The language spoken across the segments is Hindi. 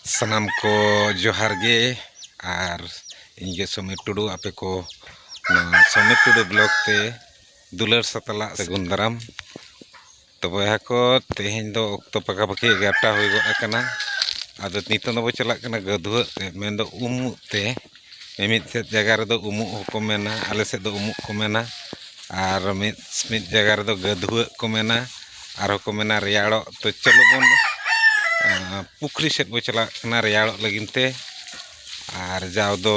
सनाम को जोहार गे और इनके समित टुडू आपे को समित टुडू ब्लॉक ते दुलर सतला सेगुन दाराम तो बया को तेहें दो तो पका पकी 11टा हुई गो अकना आदो नितो दो चला कना गधुआ ते मेन दो ते मिमित से जगह रे दो को मेना आले से दो को मेना और मित जगह रे दो गधुआ को मेना आरो को मेना रियाड़ो तो चलो बन पुखरी सेट बो चला कना रियाड़ो लगिनते और जाव दो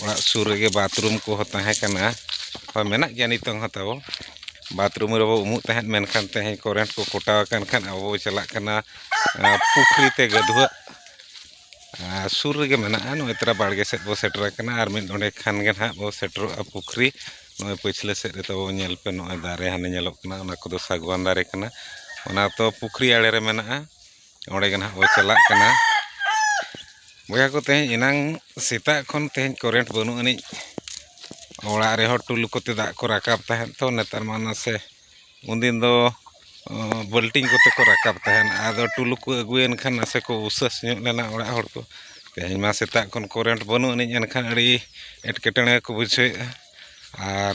ओड़ा सुर रे बाथरूम को ताहे कना हो मेना गया नितों हताओ बाथरूम रे उमुक तहन मेनखान तेहें करेंट को कोटाव कान खान अब चला कना पुखरी ते गधुआ सुर रे मेना नो इतरा बाड़गे सेट बो सेटर कना और मिद ओंडे खान गे ना बो सेटर पुखरी नो पिछले सेट रे तो नेल पे नो दारे हाने नेलोक कना ओना को दो सागवान दारे कना ओना तो पुखरी आड़े रे मेना ओंडे गे ना बो चला कना बया को तेहें इनांग सेता खन तेहें करेंट बनु अनि ओड़ा रे हर टुलु कोते दा को राकाब तहन तो नेतार माना से उनदिन दो बल्टिंग कोते को राकाब तहन आदो टुलु को अगुएन खान नासे को उसस ᱧᱚᱜ लेना ओड़ा हर को तेहें मा सेता खन करेंट बनु अनि एनखान अड़ी एटकेटणे को बुझे और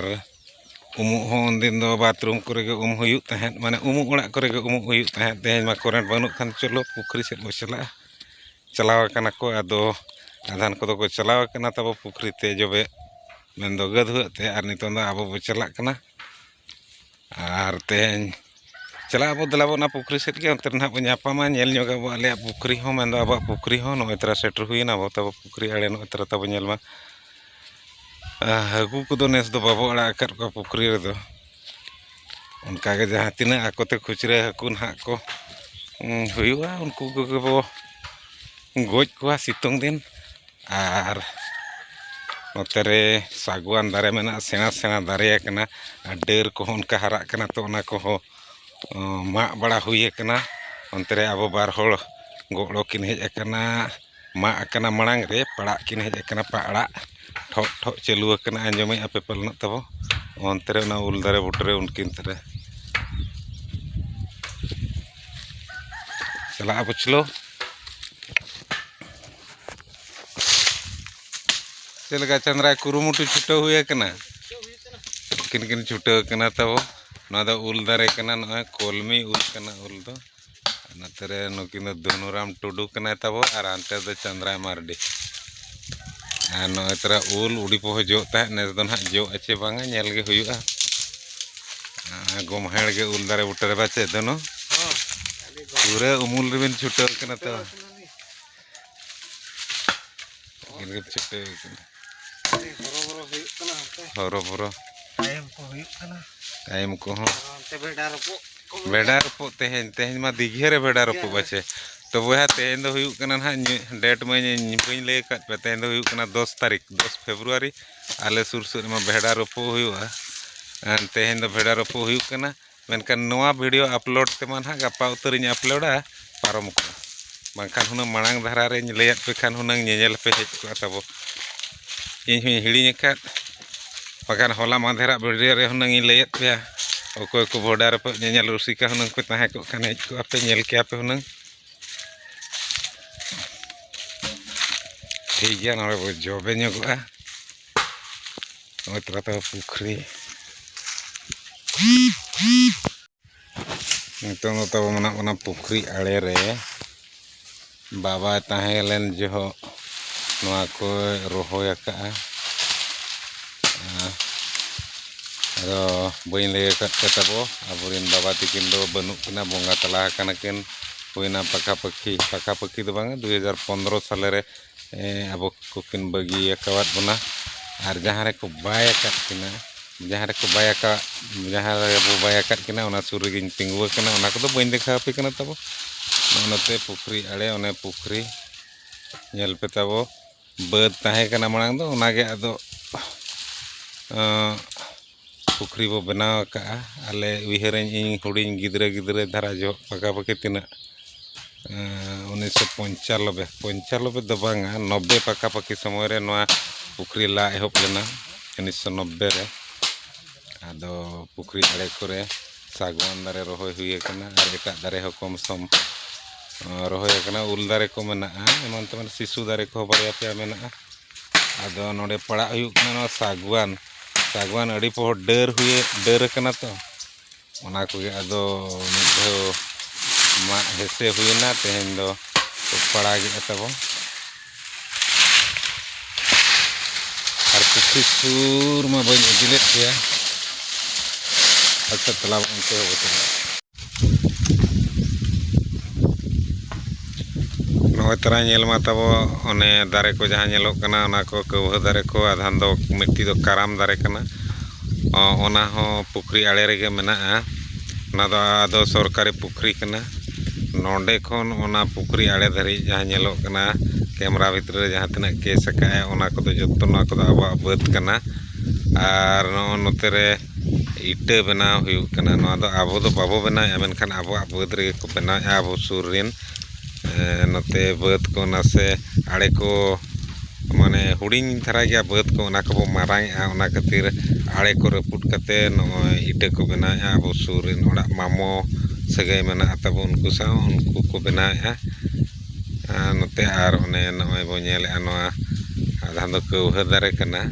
उमु हो उनदिन दो बाथरूम करे गे हुयुग तहन माने उमु ओड़ा करे गे उमु हुयुग तहन तेहें मा करेंट बनु खान चलो पुखरी से चला चलाव कना को आदो आधान को को चलाव कना तब पुखरी ते जबे मेन दो गधुआ ते और नितो अब बो चला कना और तेहें चला अब दलाबो ना पुखरी सेट के अंतर ना बो नेल ᱧᱚᱜ ᱟᱵᱚ ᱟᱞᱮᱭᱟᱜ पुखरी हो मेन दो अब पुखरी हो नो इतरा सेटर हुईना अब तब पुखरी आड़े नो इतरा तब नेल मा हागु को दो नेस दो बाबो अड़ा अकत को पुखरी रे दो उनका के जहां तिना आकोते खुचरे हाकु ना को हुयुआ उनको को बो गोज को सितुंग दिन और नोतरे सागवान दारे मेना सेना सेना दारे कना डेर को उनका हरा कना तो ओना को मा बड़ा हुई कना अंतरे अब बार होड़ गोड़ो किन हेज कना मा कना मणांग रे पड़ा किन हेज कना पाड़ा ठोक ठोक चलू कना अंजमे आपे पलना तबो अंतरे ना उल दारे बुटरे उनकिन तरे चला अब चलो चलगा चंद्रा कुरुमुटु छुटो हुए कना किन किन छुटो कना तबो ना दो उल दारे कना न कोलमी उल कना उल दो नतरे नुकिन धनुराम टुडू कना तबो और अंते दो चंद्रा मारडी आ नो इतरा उल उड़ी पो जो ता नेस दो ना जो अच्छे बांगा नेल गे हुयुआ गोमहेड़ गे उल दारे बुटरे बाचे दोनो पूरे उमुल रे बिन छुटो कना तो गिन छुटो कना हरो बरो टाइम को हो बेड़ा रपो तेहें मा दिघे रे बेड़ा रपो बचे तो वह तेहें दो हुयुग कना ना डेट में बई ले का पे तेहें दो हुयुग कना 10 तारीख 10 फेब्रुआरी आले सुर सुर में बेड़ा रपो हुयुआ तेहें दो बेड़ा रपो हुयुग कना मेनकान नोआ वीडियो अपलोड ते मान हा गपा उतर इन अपलोडा पारम को बांखान हुना मांग धारा रे लेयत पे खान हुना नेनेल पे हेज को तबो इन हुई हिड़ी का पकान होला माधेरा वीडियो रे हुना लेयत पे ओको को बॉर्डर पे नेनेल रुसिका हुना पे ताहे को खान हेज को आपे नेल के आपे हुना ठीक गया ना बो जबे ᱧᱚᱜᱚᱜᱼᱟ ओतरा तो पुखरी नितों दो तब मना बना पुखरी आड़े रे बाबा ताहे लेन जो नोआ को रोहोय का आरो बई ले तबो अबुरिन बाबा तिकिन दो बनु किना बोंगा तला कना किन हुईना पका पखी दो बांगा 2015 साल रे अब को किन बगी अकवात बना और जहां रे को बाय काट किना जहां रे को बाय का जहां रे बो बाय काट किना ओना सुर रे गिन तिंगुआ किना ओना को दो बई देखा पे किना तबो नोते पुखरी आड़े ओने पुखरी नेल पे तबो बद ताहे कना मांग दो ओना गे आदो पुखरी बो बनाव का आले उहरें इन हुडिंग गिदरे गिदरे धारा जो पका पके तिना 1995 दो बांगा 90 पका पकी समय रे नोआ पुखरी ला एहब लेना 1990 रे आदो पुखरी आड़े करे सागवान दारे रोहय हुई कना और एटा दारे हो कम सम rohoy kana ul dare ko mena'a eman teman sisu dare ko barya pea mena'a ado node pala huyuk kana saguan adi pohon der kana to ona ko ge ado midho ma hese huyna tehen do pala ge atabo ar pukri sur ma bañ idilet ya acha tala onte hote no tara nyel ma tabo one dare ko jahan nyelok kana ona ko kawha dare ko adhan do mitti do karam dare kana ona ho pukri ale rege mena'a ona do ado sorkari pukri kana nonde khon ona pukri ale dhari jahan nyelok kana kamera bhitre jahan tinak case akae ona ko do jotto na ko do aba baud kana ar no notere ite bena huyuk kana no do abo do babo bena menkhan abo baud rege ko bena abo surin note baud ko nase ale ko mane huding dhara gya baud ko ona ko marang ona khatir ale ko raput kate no ite ko bena abo surin oda mamo sagai mena atabo unku saw unku ko bena note ar one noy bo nyele anoa adhan do kawha dare kana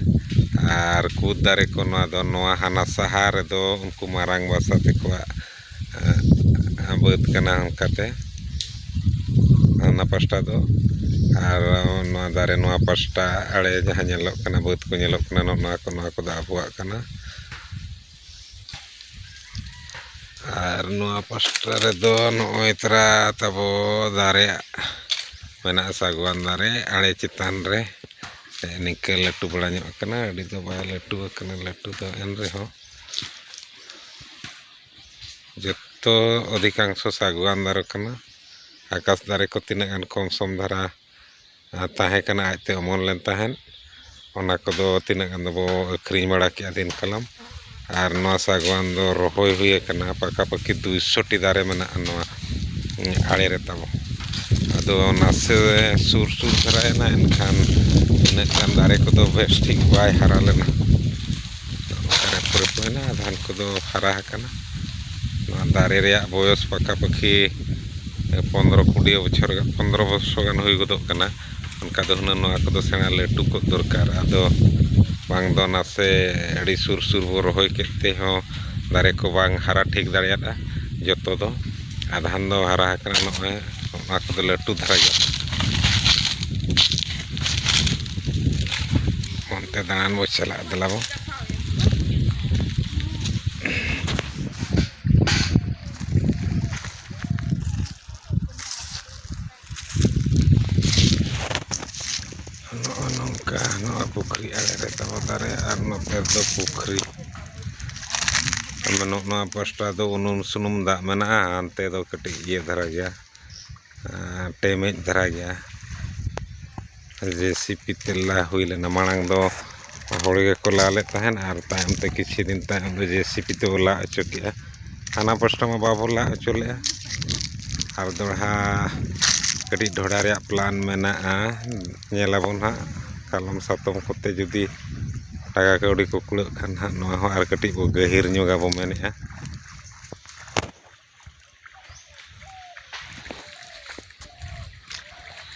ar kud dare ko noa do noa hana sahar do unku marang basa te ko baud kana kate ana pasta do ar noa dare noa pasta ale jahan nyelok kana baud ko nyelok kana noa ko da abuak kana ar noa pasta re do noy tra tabo dare mena saguan dare ale citan re ningke latu bala nyok kana adi do ba latu kana latu do en re ho jotto odhikangsho saguan dare kana akas dare ko tinak an komsom dhara tahe kana ajte omon len tahen ona ko do tinak an do bo akhring bada ke din kalam ar noa saguan do rohoy huye kana pakapaki 200 ti dare mena noa ale re tabo ado nase sur dhara ena enkhan inak dare ko do bes thik bai hara lena kare pore poena adhan ko do hara kana noa dare reya boyos pakapaki 15-20 বছর 15 বছর gan hui godok kana onka do huna noa ko do sena letu ko dorkar ado bang do nase adi sur bo rohoy kette ho dare ko bang hara thik dareya joto do adhan do hara kana noe ona ko do letu dhara gya onte danan bo chala delabo noa pukri ale re tabo dare ar note do pukri menok noa pasta do unum sunum da mena'a ante do kati ye dhara gya temej dhara gya JCP tela hui lena marang do hor ge ko la le tahen ar tayam te kichi din tayam do JCP te la acho kya hana pasta ma babo la acho le ar dorha kati dhoda reya plan mena'a nyelabon ha kalom satom kote judi taka kaudi ko kulak khan ha noa ho ar kati bo gahir nyoga bo mene'a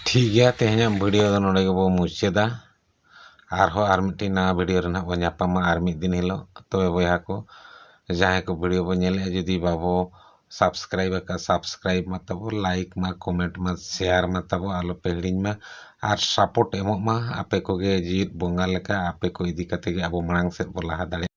ठीक गया तेहना वीडियो दो नोडे गबो मुचेदा आर मिट्टी ना वीडियो रना बो ᱧᱟᱯᱟᱢᱟ आर मिद दिन हिलो तबे बयहा को जहां को वीडियो बो नेले जदी बाबो सब्सक्राइब का सब्सक्राइब मा तबो लाइक मा कमेंट मा शेयर मा तबो आलो पेहड़िन मा आर सपोर्ट एमो मा आपे को गे जीत बोंगा लेका आपे को इदी कते गे अबो मांग से बो लाहा दाड़े